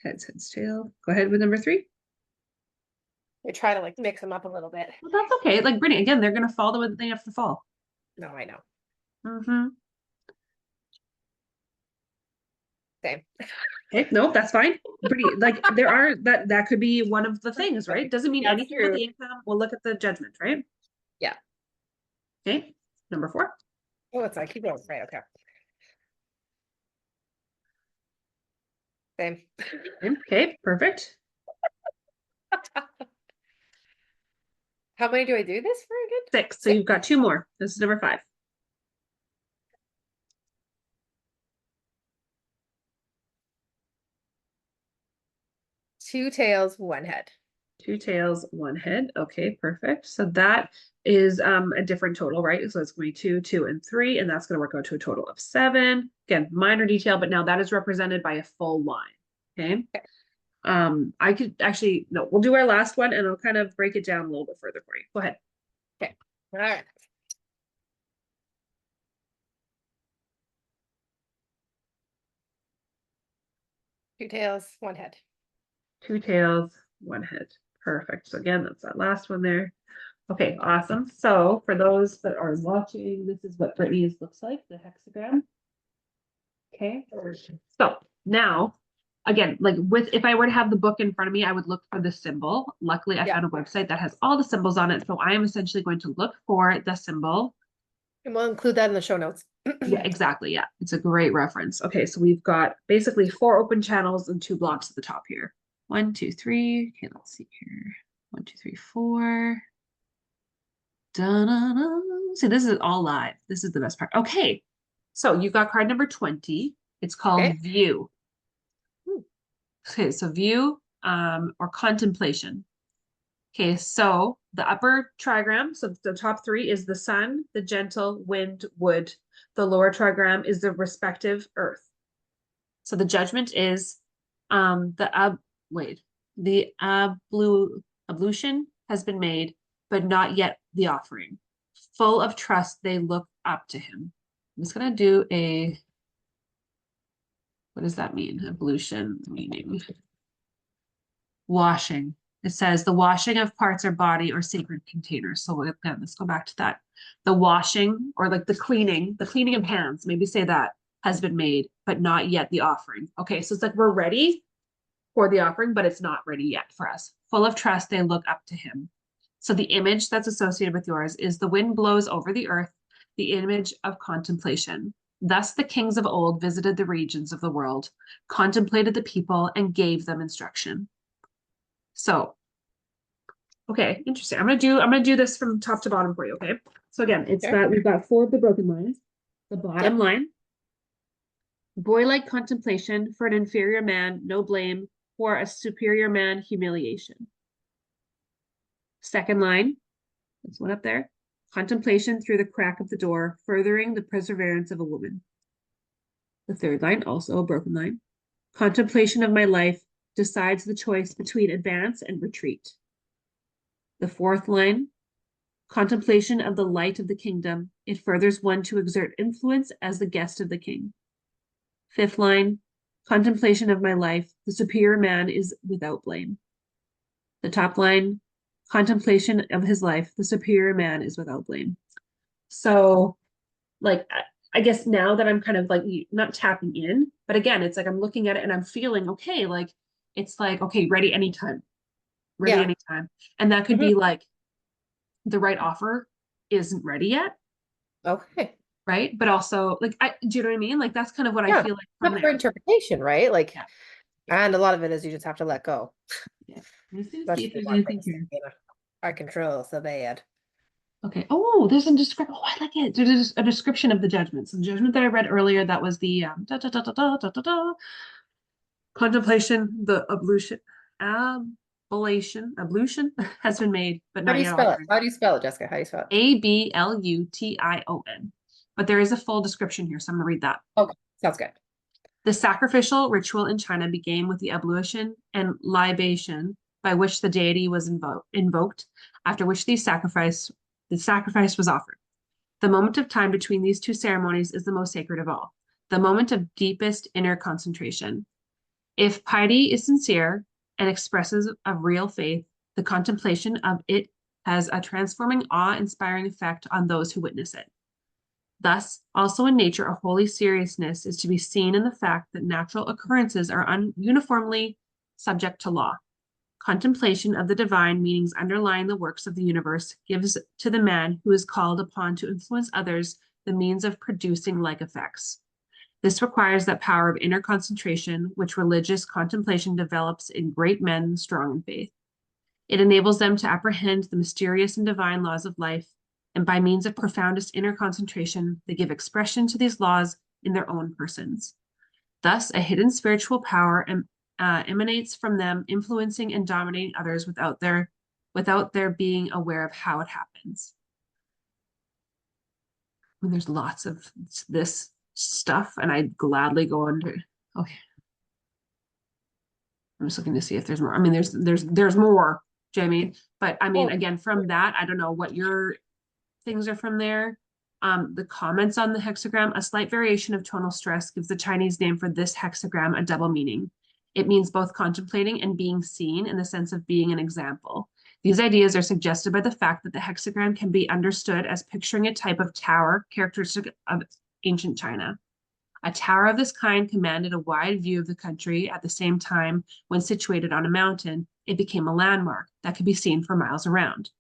B: Heads, tail. Go ahead with number 3.
A: We try to like mix them up a little bit.
B: Well, that's okay. Like Brittany, again, they're going to fall the way that they have to fall.
A: No, I know.
B: Mm-hmm.
A: Same.
B: Okay, no, that's fine. Pretty like there are that could be one of the things, right? Doesn't mean
A: That's
B: anything about
A: true.
B: the income. We'll look at the judgment, right?
A: Yeah.
B: Okay, number 4.
A: Oh, it's like keep going. Right. Okay. Same.
B: Okay, perfect.
A: How many do I do this for again?
B: 6. So
A: 6.
B: you've got 2 more. This is number 5.
A: Two tails, one head.
B: 2 tails, 1 head. Okay, perfect. So that is a different total, right? So it's going to be 2, 2, and 3, and that's going to work out to a total of 7. Again, minor detail, but now that is represented by a full line. Okay.
A: Okay.
B: I could actually no, we'll do our last one and I'll kind of break it down a little bit further for you. Go ahead.
A: Okay. All right. Two tails, one head.
B: 2 tails, 1 head. Perfect. So again, that's that last one there. Okay, awesome. So for those that are watching, this is what Brittany's looks like, the hexagram. Okay. So now, again, like with if I were to have the book in front of me, I would look for the symbol. Luckily, I
A: Yeah.
B: found a website that has all the symbols on it. So I am essentially going to look for the symbol.
A: And we'll include that in the show notes.
B: Yeah, exactly. Yeah, it's a great reference. Okay, so we've got basically 4 open channels and 2 blocks at the top here. 1, 2, 3. Okay, let's see here. 1, 2, 3, 4. Da-da-da. See, this is all live. This is the best part. Okay, so you've got card number 20. It's called
A: Okay.
B: View.
A: Hmm.
B: Okay, so view or contemplation. Okay, so the upper trigram, so the top 3 is the sun, the gentle, wind, wood. The lower trigram is the respective earth. So the judgment is the ablution has been made, but not yet the offering. Full of trust, they look up to him. I'm just gonna do what does that mean? Ablution meaning washing. It says the washing of parts or body or sacred containers. So again, let's go back to that. The washing or like the cleaning of hands, maybe say that has been made, but not yet the offering. Okay, so it's like we're ready for the offering, but it's not ready yet for us. Full of trust, they look up to him. So the image that's associated with yours is the wind blows over the earth, the image of contemplation. Thus the kings of old visited the regions of the world, contemplated the people, and gave them instruction. So, okay, interesting. I'm gonna do this from top to bottom for you, okay? So again, it's
A: Okay.
B: that we've got 4 of the broken lines. The bottom
A: Yep.
B: line, boy-like contemplation for an inferior man, no blame, for a superior man, humiliation. Second line, this one up there, contemplation through the crack of the door, furthering the perseverance of a woman. The third line, also a broken line, contemplation of my life decides the choice between advance and retreat. The fourth line, Contemplation of the light of the kingdom. It furthers one to exert influence as the guest of the king. Fifth line, contemplation of my life. The superior man is without blame. The top line, contemplation of his life. The superior man is without blame. So, like, I guess now that I'm kind of like not tapping in, but again, it's like I'm looking at it and I'm feeling okay. Like, it's like, okay, ready anytime, ready
A: Yeah.
B: anytime. And that could
A: Mhm.
B: be like the right offer isn't ready yet,
A: Okay.
B: right? But also, like, do you know what I mean? Like, that's kind of what I
A: Yeah.
B: feel like from
A: Up for
B: there.
A: interpretation, right? Like,
B: Yeah.
A: and a lot of it is you just have to let go,
B: Yeah. I'm just gonna see
A: especially
B: if
A: if you
B: there's
A: want
B: anything
A: things to
B: here.
A: be in our control so bad.
B: Okay. Oh, there's a description. Oh, I like it. There's a description of the judgment. So the judgment that I read earlier, that was the contemplation, the ablution has been made, but
A: How do
B: not
A: you
B: yet
A: spell it?
B: authorized.
A: How do you spell it, Jessica? How do you spell it?
B: Ablution. But there is a full description here, so I'm gonna read that.
A: Okay, sounds good.
B: The sacrificial ritual in China began with the ablution and libation by which the deity was invoked, after which the sacrifice was offered. The moment of time between these two ceremonies is the most sacred of all, the moment of deepest inner concentration. If piety is sincere and expresses of real faith, the contemplation of it has a transforming, awe-inspiring effect on those who witness it. Thus, also in nature, a holy seriousness is to be seen in the fact that natural occurrences are uniformly subject to law. Contemplation of the divine meanings underlying the works of the universe gives to the man who is called upon to influence others the means of producing like effects. This requires that power of inner concentration, which religious contemplation develops in great men strong in faith. It enables them to apprehend the mysterious and divine laws of life, and by means of profoundest inner concentration, they give expression to these laws in their own persons. Thus, a hidden spiritual power emanates from them, influencing and dominating others without their being aware of how it happens. I mean, there's lots of this stuff, and I'd gladly go into. Okay, I'm just looking to see if there's more. I mean, there's more, Jamie. But I mean,
A: Oh,
B: again, from that, I don't know what your things are from there. The comments on the hexagram, a slight variation of tonal stress gives the Chinese name for this hexagram a double meaning. It means both contemplating and being seen in the sense of being an example. These ideas are suggested by the fact that the hexagram can be understood as picturing a type of tower characteristic of ancient China. A tower of this kind commanded a wide view of the country. At the same time, when situated on a mountain, it became a landmark that could be seen for miles around.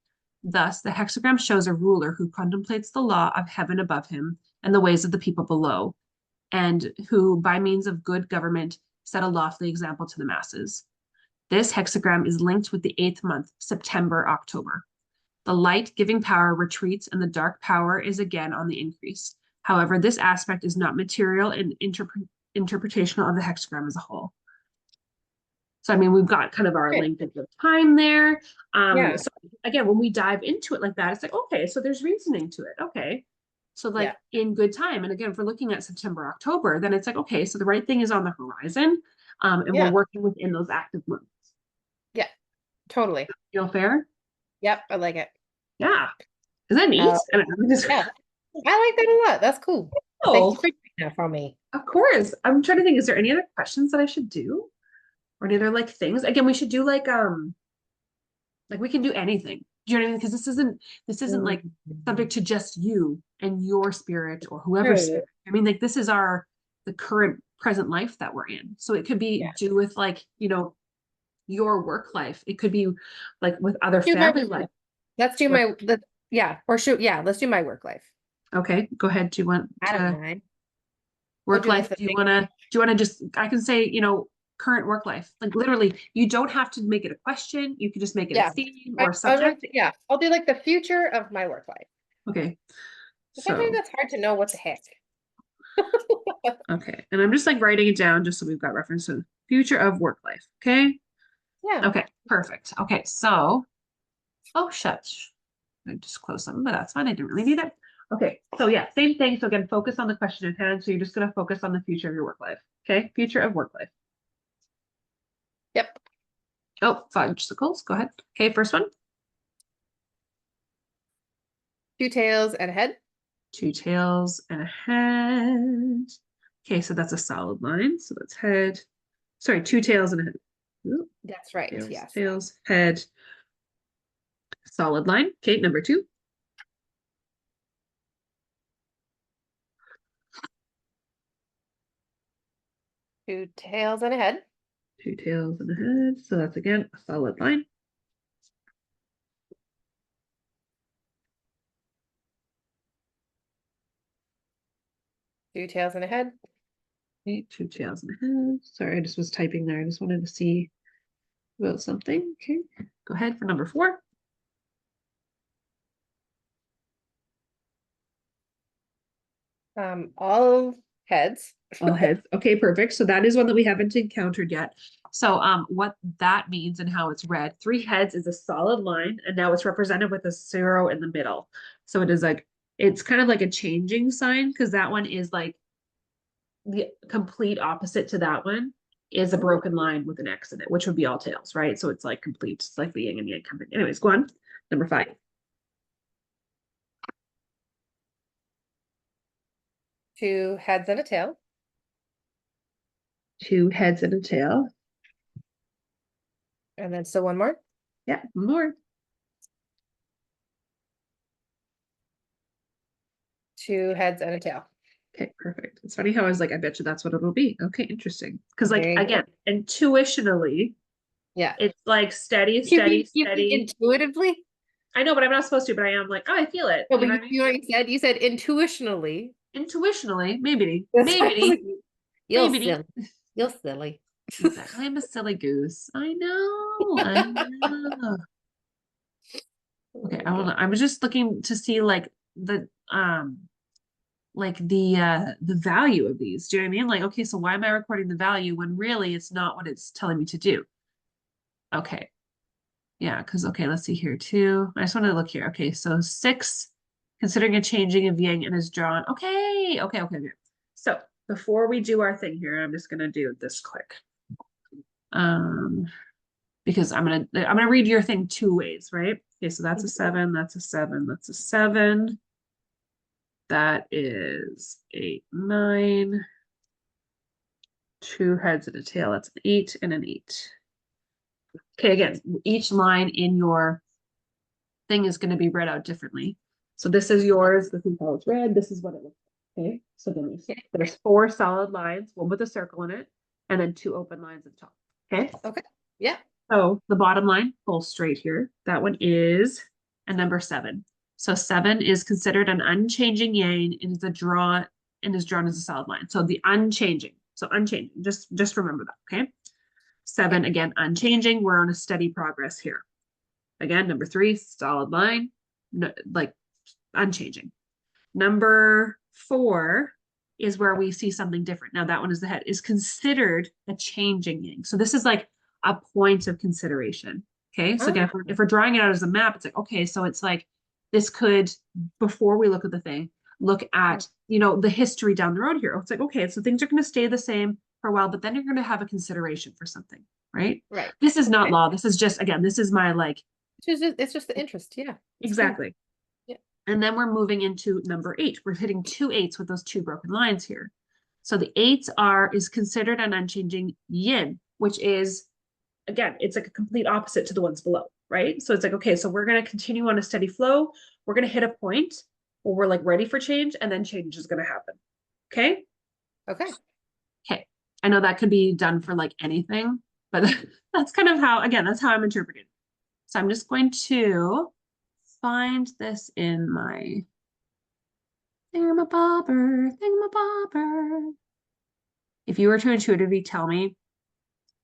B: Thus, the hexagram shows a ruler who contemplates the law of heaven above him and the ways of the people below, and who, by means of good government, set a lofty example to the masses. This hexagram is linked with the 8th month, September, October. The light giving power retreats and the dark power is again on the increase. However, this aspect is not material in interpretational of the hexagram as a whole. So, I mean, we've got kind of our
A: okay.
B: length of time there.
A: Yeah.
B: So again, when we dive into it like that, it's like, okay, so there's reasoning to it. Okay. So
A: Yeah.
B: like in good time. And again, if we're looking at September, October, then it's like, okay, so the right thing is on the horizon. And we're
A: Yeah.
B: working within those active months.
A: Yeah. Totally.
B: Feel fair?
A: Yep. I like it.
B: Yeah. Is that neat?
A: Uh,
B: I mean, I'm just,
A: yeah. I like that a lot. That's cool. Thank you
B: oh,
A: for doing that for me.
B: of course. I'm trying to think, is there any other questions that I should do? Or any other like things? Again, we should do like we can do anything. Do you know what I mean? Because this isn't like subject to just you and your spirit or whoever's
A: True.
B: spirit. I mean, like this is the current present life that we're in. So it could be
A: Yeah.
B: do with like, your work life. It could be like with other
A: Do my
B: family life.
A: let's do my yeah, or shoot, yeah, let's do my work life.
B: Okay, go ahead. Do you want
A: I don't
B: to
A: mind. We'll
B: work
A: do like
B: life?
A: the big
B: Do you want to just I can say, current work life. Like literally, you don't have to make it a question. You can just make it a
A: yeah.
B: theme or a
A: I want
B: subject.
A: to, yeah, I'll do like the future of my work life.
B: Okay.
A: But sometimes
B: So
A: it's hard to know what the heck.
B: okay. And I'm just like writing it down just so we've got reference to the future of work life. Okay.
A: Yeah.
B: Okay. Perfect. Okay. So, oh, shush. I just closed something, but that's fine. I didn't really need it. Okay. So, yeah, same thing. So, again, focus on the question at hand. So, you're just going to focus on the future of your work life. Okay. Future of work life.
A: Yep.
B: Oh, fudgesicles. Go ahead. Okay. First one.
A: 2 tails and a head.
B: 2 tails and a head. Okay, so that's a solid line. So that's head. Sorry, 2 tails and a head. Ooh,
A: That's right.
B: tails,
A: Yes.
B: tails, head. Solid line. Okay, number 2.
A: 2 tails and a head.
B: 2 tails and a head. So that's again a solid line.
A: 2 tails and a head.
B: Okay, 2 tails and a head. Sorry, I just was typing there. I just wanted to see about something. Okay, go ahead for number 4.
A: All heads.
B: All heads. Okay, perfect. So that is one that we haven't encountered yet. So what that means and how it's read, 3 heads is a solid line, and now it's represented with a 0 in the middle. So it is like, it's kind of like a changing sign, because that one is like the complete opposite to that one is a broken line with an X in it, which would be all tails, right? So it's like complete. It's like the yin and yang coming. Anyways, go on. Number 5.
A: 2 heads and a tail.
B: 2 heads and a tail.
A: And then still one more.
B: Yeah, more.
A: 2 heads and a tail.
B: Okay, perfect. It's funny how I was like, I bet you that's what it'll be. Okay, interesting. Because like
A: There you
B: again,
A: go.
B: intuitionally,
A: Yeah.
B: it's like steady,
A: You
B: steady,
A: mean
B: steady.
A: intuitively?
B: I know, but I'm not supposed to, but I am like, oh, I feel it.
A: No,
B: You
A: but
B: know
A: you,
B: what I mean?
A: you know what you said? You said intuitionally.
B: Intuitionally, maybe,
A: That's why I was like,
B: maybe,
A: you're
B: maybe.
A: silly. You're silly.
B: Exactly. I'm a silly goose. I know. I know.
A: Oh
B: Okay,
A: my
B: I don't
A: God.
B: know. I was just looking to see like the value of these. Do you know what I mean? Like, okay, so why am I recording the value when really it's not what it's telling me to do? Okay. Yeah, because okay, let's see here too. I just want to look here. Okay, so 6, considering a changing of yang and is drawn. Okay, okay, okay, okay. So before we do our thing here, I'm just gonna do this quick. Um, because I'm gonna read your thing 2 ways, right? Okay, so that's a 7, that's a 7, that's a 7. That is 8, 9. 2 heads and a tail. That's an 8 and an 8. Okay, again, each line in your thing is going to be read out differently. So this is yours. This is how it's read. This is what it looks like. Okay, so then there's 4 solid lines, one with a circle in it, and then 2 open lines at the top. Okay.
A: Okay. Yeah.
B: So the bottom line, full straight here. That one is a number 7. So 7 is considered an unchanging yang and is drawn as a solid line. So the unchanging. So unchanging. Just remember that. Okay. 7
A: Yeah.
B: again, unchanging. We're on a steady progress here. Again, number 3, solid line, no, like unchanging. Number 4 is where we see something different. Now that one is the head, is considered a changing yang. So this is like a point of consideration. Okay. So again, if we're drawing it out as a map, it's like, okay, so it's like this could, before we look at the thing, look at, the history down the road here. It's like, okay, so things are going to stay the same for a while, but then you're going to have a consideration for something, right?
A: Right.
B: This is not
A: Okay.
B: law. This is just, again, this is my like,
A: It's just the interest. Yeah. It's cool.
B: exactly.
A: Yeah.
B: And then we're moving into number 8. We're hitting 2 8s with those 2 broken lines here. So the 8s is considered an unchanging yin, which is, again, it's like a complete opposite to the ones below, right? So it's like, okay, so we're going to continue on a steady flow. We're going to hit a point where we're like ready for change, and then change is going to happen. Okay.
A: Okay.
B: Okay. I know that could be done for like anything, but that's kind of how, again, that's how I'm interpreting. So I'm just going to find this in my thingamabobber. If you were to intuitively tell me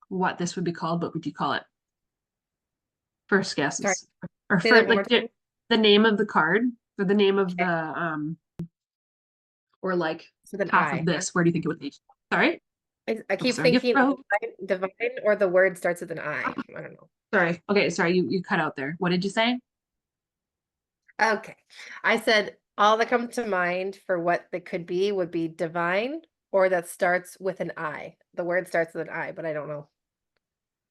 B: what this would be called, what would you call it? First
A: Sorry.
B: guesses. Or
A: Say
B: for
A: that one more
B: like
A: time.
B: the name of the card, or the name of
A: Okay.
B: or like
A: With an
B: half of
A: I.
B: this, where do you think it would be? Sorry?
A: I
B: Oh,
A: keep
B: sorry, you
A: thinking
B: froze.
A: divine or the word starts with an I. I don't know.
B: Sorry. Okay, sorry, you cut out there. What did you say?
A: Okay. I said all that comes to mind for what they could be would be divine or that starts with an I. The word starts with an I, but I don't know.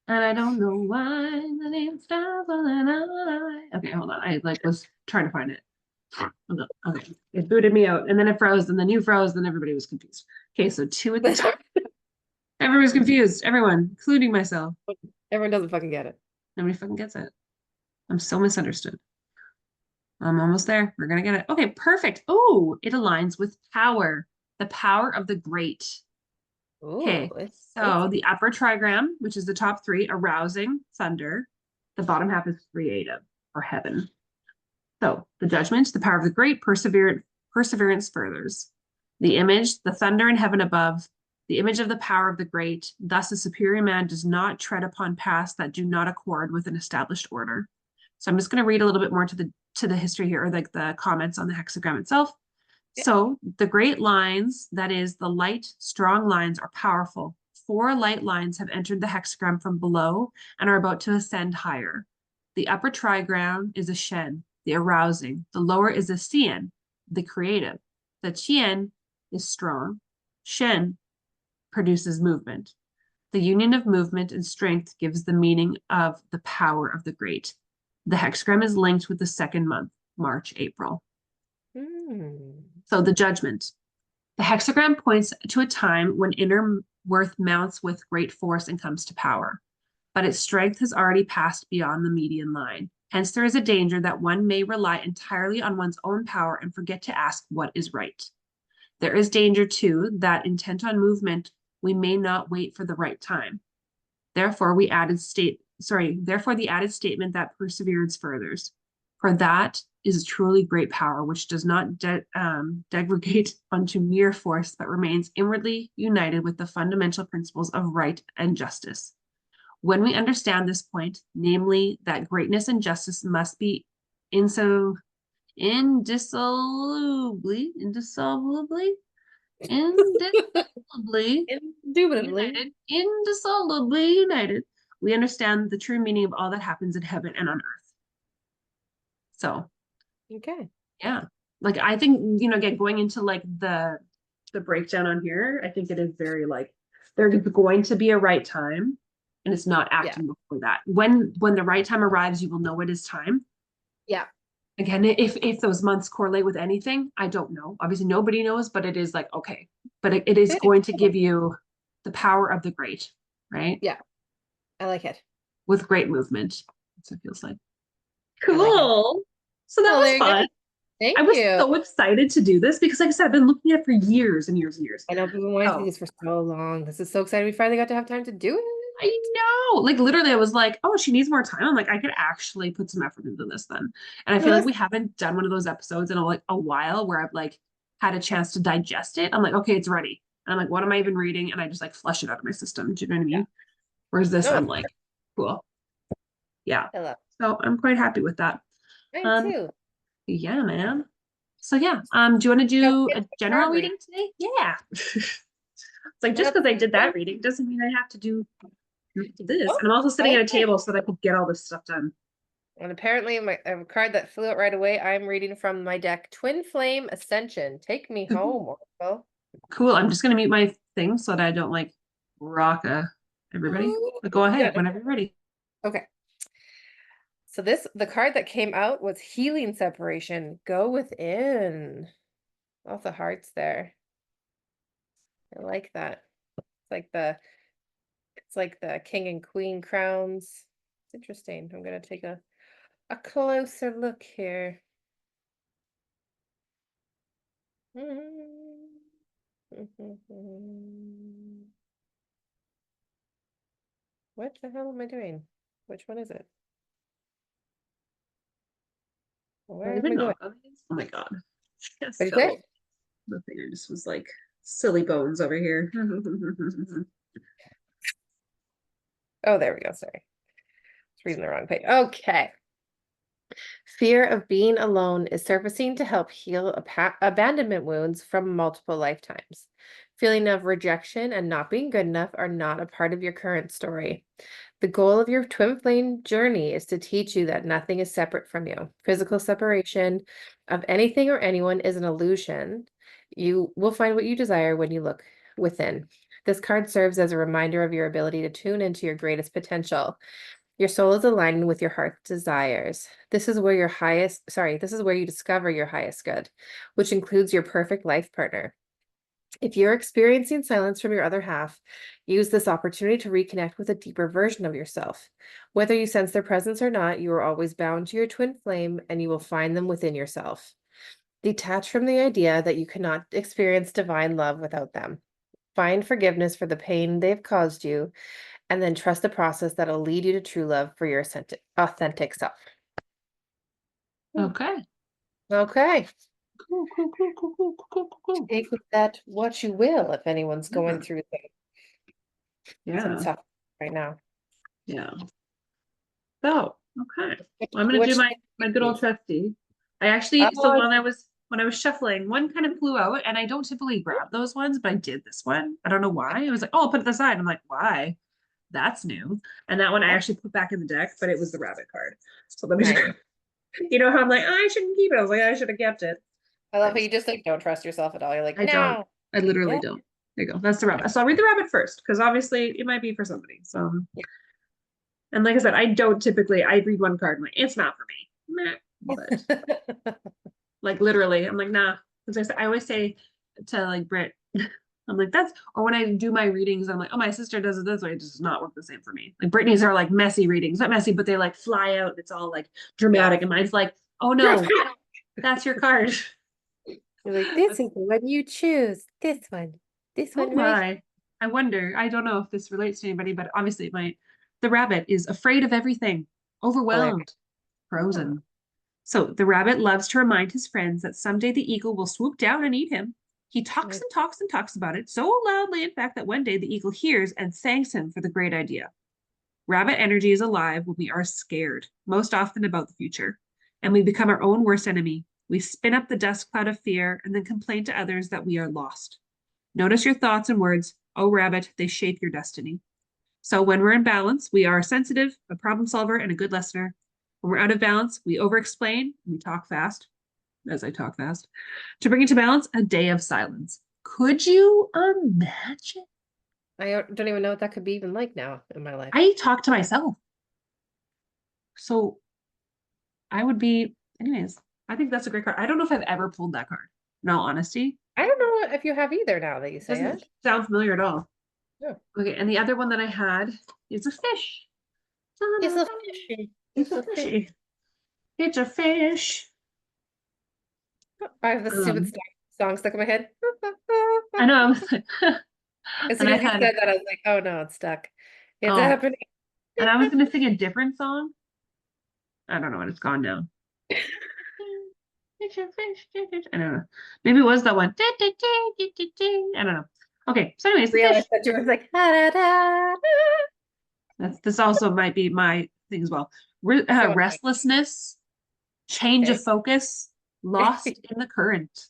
B: And I don't know why the name starts with an I. Okay, hold on. I like was trying to find it. Okay. It booted me out and then it froze and then you froze, then everybody was confused. Okay, so two at the top. Everyone was confused. Everyone, including myself.
A: Everyone doesn't fucking get it.
B: Nobody fucking gets it. I'm so misunderstood. I'm almost there. We're gonna get it. Okay, perfect. Oh, it aligns with power. The power of the great.
A: Ooh,
B: Okay,
A: it's
B: so
A: fancy.
B: the upper trigram, which is the top three, arousing, thunder. The bottom half is creative or heaven. So the judgment, the power of the great, perseverance furthers. The image, the thunder in heaven above, the image of the power of the great. Thus, a superior man does not tread upon paths that do not accord with an established order. So I'm just going to read a little bit more to the history here, or like the comments on the hexagram itself.
A: Yeah.
B: So the great lines, that is, the light, strong lines, are powerful. Four light lines have entered the hexagram from below and are about to ascend higher. The upper trigram is a Shen, the arousing. The lower is a Xian, the creative. The Qian is strong. Shen produces movement. The union of movement and strength gives the meaning of the power of the great. The hexagram is linked with the second month, March, April.
A: Hmm.
B: So the judgment. The hexagram points to a time when inner worth mounts with great force and comes to power, but its strength has already passed beyond the median line. Hence, there is a danger that one may rely entirely on one's own power and forget to ask what is right. There is danger, too, that intent on movement, we may not wait for the right time. Therefore, therefore the added statement that perseverance furthers. For that is truly great power, which does not degrade unto mere force, but remains inwardly united with the fundamental principles of right and justice. When we understand this point, namely that greatness and justice must be inso indissolubly
A: Indubitably.
B: indissolubly united, we understand the true meaning of all that happens in heaven and on earth. So
A: Okay.
B: yeah, like I think, again, going into like the breakdown on here, I think it is very like there's going to be a right time and it's not
A: Yeah.
B: acting before that. When the right time arrives, you will know it is time.
A: Yeah.
B: Again, if those months correlate with anything, I don't know. Obviously, nobody knows, but it is like, okay, but it is going to give you the power of the great, right?
A: Yeah. I like it.
B: With great movement. That's what it feels like.
A: I like it.
B: Cool. So that
A: Well,
B: was
A: there you go.
B: fun. I
A: Thank
B: was
A: you.
B: so excited to do this because, like I said, I've been looking at it for years and years and years.
A: I know people been wanting to do
B: Oh,
A: this for so long. This is so exciting. We finally got to have time to do
B: I know. Like literally, I was like, oh, she needs more time. I'm like, I could actually put some effort into this then. And I feel like
A: it.
B: we haven't done one of those episodes in a while where I've like had a chance to digest it. I'm like, okay, it's ready. And I'm like, what am I even reading? And I just like flush it out of my system. Do you know what I
A: Yeah.
B: mean? Whereas this,
A: No,
B: I'm like, cool. Yeah.
A: I love
B: So I'm quite happy with that.
A: it. I am
B: Um,
A: too.
B: yeah, man. So yeah, do you want to
A: Now,
B: do
A: get
B: a
A: the
B: general
A: card reading.
B: reading today? Yeah. It's like just
A: That's
B: because I did
A: fun.
B: that reading doesn't mean I have to do this.
A: Oh,
B: And I'm also sitting at a
A: okay.
B: table so that I could get all this stuff done.
A: And apparently, a card that flew out right away. I'm reading from my deck, Twin Flame Ascension. Take me home, Oracle.
B: Cool. I'm just gonna mute my thing so that I don't like rock everybody. But go
A: Yeah.
B: ahead whenever you're ready.
A: Okay. So the card that came out was Healing Separation. Go within. Lots of hearts there. I like that. Like the it's like the king and queen crowns. It's interesting. I'm gonna take a closer look here. What the hell am I doing? Which one is it?
B: Did I
A: Where am
B: even
A: I going?
B: knock on these? Oh my God.
A: What
B: Just
A: did you say?
B: fell. The thing just was like silly bones over here.
A: Oh, there we go. Sorry. It's reading the wrong page. Okay. Fear of being alone is surfacing to help heal abandonment wounds from multiple lifetimes. Feeling of rejection and not being good enough are not a part of your current story. The goal of your twin flame journey is to teach you that nothing is separate from you. Physical separation of anything or anyone is an illusion. You will find what you desire when you look within. This card serves as a reminder of your ability to tune into your greatest potential. Your soul is aligned with your heart's desires. This is where you discover your highest good, which includes your perfect life partner. If you're experiencing silence from your other half, use this opportunity to reconnect with a deeper version of yourself. Whether you sense their presence or not, you are always bound to your twin flame and you will find them within yourself. Detach from the idea that you cannot experience divine love without them. Find forgiveness for the pain they've caused you, and then trust the process that'll lead you to true love for your authentic self.
B: Okay.
A: Okay.
B: Cool, cool, cool, cool, cool, cool, cool, cool.
A: Take with that what you will if anyone's going
B: Yeah.
A: through some
B: Yeah.
A: stuff right now.
B: Yeah. So, okay. I'm gonna do
A: Which
B: my good old trusty. I actually, so
A: oh,
B: when I was shuffling, one kind of flew out, and I don't typically grab those ones, but I did this one. I don't know why. I was like, oh, I'll put it aside. I'm like, why? That's new. And that one I actually put back in the deck, but it was the rabbit card. So let me just,
A: nice.
B: you know how I'm like, I shouldn't keep it. I was like, I should have kept it.
A: I
B: I
A: love how you
B: just,
A: just like don't trust yourself at all. You're like,
B: I don't.
A: no.
B: I literally
A: Yeah.
B: don't. There you go. That's the rabbit. So I'll read the rabbit first, because obviously it might be for somebody. So,
A: Yeah.
B: and like I said, I don't typically, I read one card and like, it's not for me. Meh. But like literally, I'm like, nah. Because I always say to like Britt, I'm like, that's, or when I do my readings, I'm like, oh, my sister does it this way. It does not work the same for me. Like Brittany's are like messy readings, not messy, but they like fly out. It's all like
A: Yeah.
B: dramatic. And mine's like, oh no, that's your card.
A: You're like, this is the one you choose. This one. This
B: Oh
A: one right here.
B: my. I wonder, I don't know if this relates to anybody, but obviously it might. The rabbit is afraid of everything,
A: Hilarious.
B: overwhelmed,
A: Oh,
B: frozen. So the rabbit loves to remind his friends that someday the eagle will swoop down and eat him. He talks
A: nice.
B: and talks and talks about it so loudly, in fact, that one day the eagle hears and thanks him for the great idea. Rabbit energy is alive when we are scared, most often about the future, and we become our own worst enemy. We spin up the dust cloud of fear and then complain to others that we are lost. Notice your thoughts and words. Oh, rabbit, they shape your destiny. So when we're in balance, we are sensitive, a problem solver, and a good listener. When we're out of balance, we over explain, we talk fast, as I talk fast. To bring it to balance, a day of silence. Could you imagine?
A: I don't even know what that could be even like now in my life.
B: I talk to myself. So I would be, anyways, I think that's a great card. I don't know if I've ever pulled that card. In all honesty,
A: I don't know if you have either now that you
B: it
A: say
B: doesn't
A: it.
B: sound familiar at all.
A: Yeah.
B: Okay, and the other one that I had is a fish.
A: It's a fishy.
B: It's
A: It's
B: a
A: a fish.
B: fishy. It's a fish.
A: I have the stupid
B: Um,
A: song stuck in my head.
B: I know. I was like,
A: As soon
B: and I
A: as you
B: had,
A: said that, I was like, oh no, it's stuck. It's
B: oh,
A: happening.
B: and I was going to sing a different song. I don't know what it's gone now. It's a fish. I don't know. Maybe it was that one. I don't know. Okay, so anyways, the fish.
A: Realized that you was like, da, da, da, da.
B: This also might be my thing as well.
A: So annoying.
B: Restlessness, change of
A: Okay.
B: focus, lost in the current.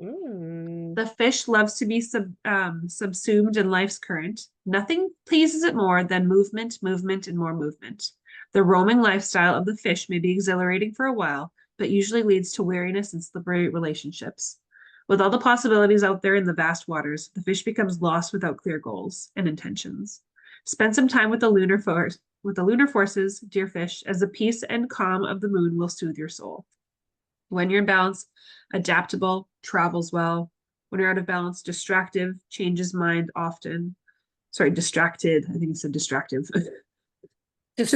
A: Mm.
B: The fish loves to be subsumed in life's current. Nothing pleases it more than movement, movement, and more movement. The roaming lifestyle of the fish may be exhilarating for a while, but usually leads to weariness and slippery relationships. With all the possibilities out there in the vast waters, the fish becomes lost without clear goals and intentions. Spend some time with the lunar forces, dear fish, as the peace and calm of the moon will soothe your soul. When you're in balance, adaptable, travels well. When you're out of balance, distractive, changes mind often. Sorry, distracted. I think it said distractive. To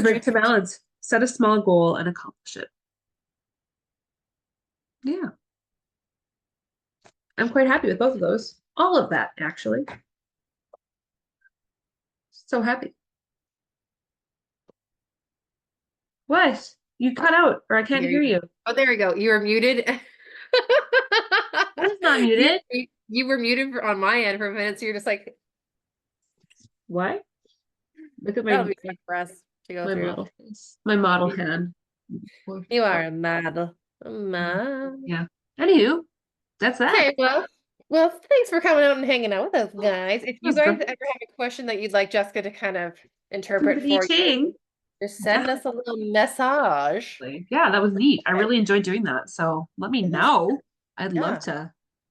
B: bring it to
A: District.
B: balance, set a small goal and accomplish it. Yeah, I'm quite happy with both of those. All of that, actually. So happy. What? You cut out, or I can't hear you.
A: Oh, there we go. You were muted.
B: I was not
A: You,
B: muted.
A: you were muted on my end for a minute, so you're just like,
B: What? Look at
A: that'll be fun for us to go
B: my
A: through.
B: model face, my model hand.
A: You are a model. A model.
B: Yeah. Anywho, that's that.
A: Okay, well, thanks for coming out and hanging out with us, guys. If you
B: That's
A: guys
B: great.
A: ever have a question that you'd like Jessica to kind of
B: Do
A: interpret
B: the I
A: for
B: Ching.
A: you, just send us a little message.
B: Yeah, that was neat. I
A: Okay.
B: really enjoyed doing that. So let me
A: It was,
B: know. I'd
A: yeah,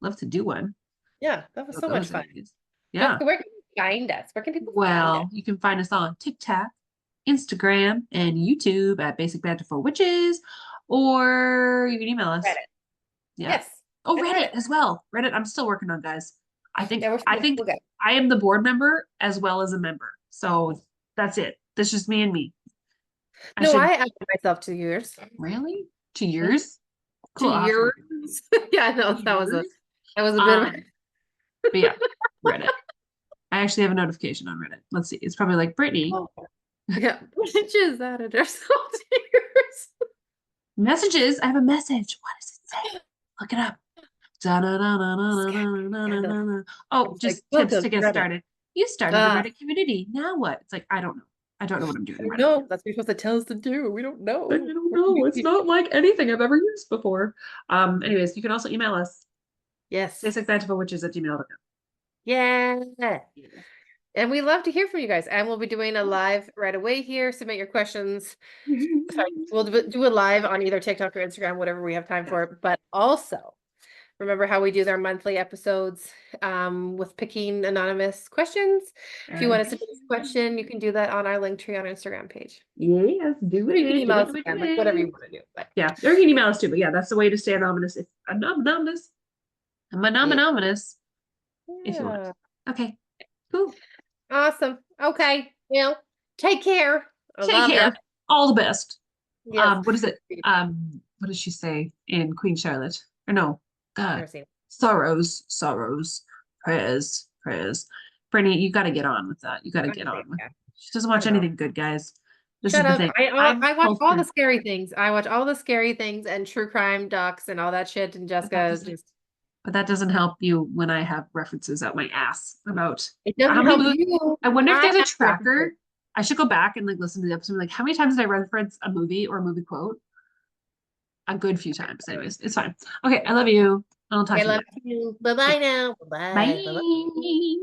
B: love to do one
A: yeah, that was
B: of
A: so much
B: those
A: fun.
B: anyways. Yeah.
A: Jessica, where can you find us? Where can people find us?
B: Well, you can find us on TikTok, Instagram, and YouTube at Basic Banter for Witches, or you can email us.
A: Reddit.
B: Yeah.
A: Yes.
B: Oh,
A: And
B: Reddit
A: Reddit.
B: as well. Reddit, I'm still working on, guys. I think
A: Yeah,
B: I think
A: we're good.
B: I am the board member as well as a member. So that's it. That's just me and me. I
A: No,
B: should
A: I added myself to yours.
B: really 2
A: Mhm.
B: years.
A: To
B: Cool. I'll have to
A: yours.
B: work
A: Yeah, no,
B: years.
A: that was a bit of a
B: Um, but yeah, Reddit. I actually have a notification on Reddit. Let's see. It's probably like Brittany
A: oh, yeah. Bridges added herself to yours.
B: messages. I have a message. What does it say? Look it up.
A: Scandal.
B: Da-na-na-na-na-na-na-na-na-na. Oh,
A: It's like,
B: just tips
A: welcome
B: to
A: to
B: get
A: Reddit.
B: started. You started a
A: Ah,
B: Reddit community. Now what? It's like, I don't know. I don't know what I'm doing
A: I
B: in
A: don't
B: Reddit.
A: know. That's what you're supposed to tell us to do. We don't
B: I
A: know.
B: don't know. It's not like anything I've ever used before. Anyways, you can also email us
A: Yes.
B: basicbanterforwitches@gmail.com.
A: Yeah.
B: Yeah.
A: And we love to hear from you guys. And we'll be doing a live right away here. Submit your questions. Sorry, we'll do a live on either TikTok or Instagram, whatever we have time for. But also, remember how we do their monthly episodes with picking anonymous questions? If you want to submit a question, you can do that on our Linktree on our Instagram page.
B: Yes, do
A: Or you can
B: it. Do
A: email
B: it,
A: us
B: do it, do
A: again, like whatever you
B: it.
A: want to do. But
B: Yeah, or you can email us too, but yeah, that's the way to stay anonymous. If anonymous,
A: yeah.
B: anonymous, if you want.
A: Yeah.
B: Okay, cool.
A: Awesome. Okay. Well, take care. I
B: Take
A: love you.
B: care. All the best.
A: Yes.
B: What is it? What does she say in Queen Charlotte? Or no, God,
A: Never seen it.
B: sorrows, sorrows, prayers, prayers. Brittany, you got to get on with that. You got to
A: I
B: get on with
A: yeah.
B: it. She doesn't
A: I
B: watch
A: know.
B: anything good, guys. This is
A: Shut
B: the
A: up.
B: thing. I'm
A: I watch all the
B: cultured,
A: scary things. I watch all the scary things and true crime docs and all that shit. And
B: but that
A: Jessica is
B: doesn't.
A: just,
B: But that doesn't help you when I have references out my ass about
A: it
B: how
A: doesn't
B: many
A: help
B: movies.
A: you.
B: I wonder if
A: I
B: there's a
A: have references.
B: tracker. I should go back and like listen to the episode. Like, how many times did I reference a movie or a movie quote? A good few times. Anyways, it's fine. Okay, I love you. I'll talk
A: I
B: to you
A: love
B: later.
A: you. Bye bye
B: Okay,
A: now. Bye bye. Bye bye.
B: bye.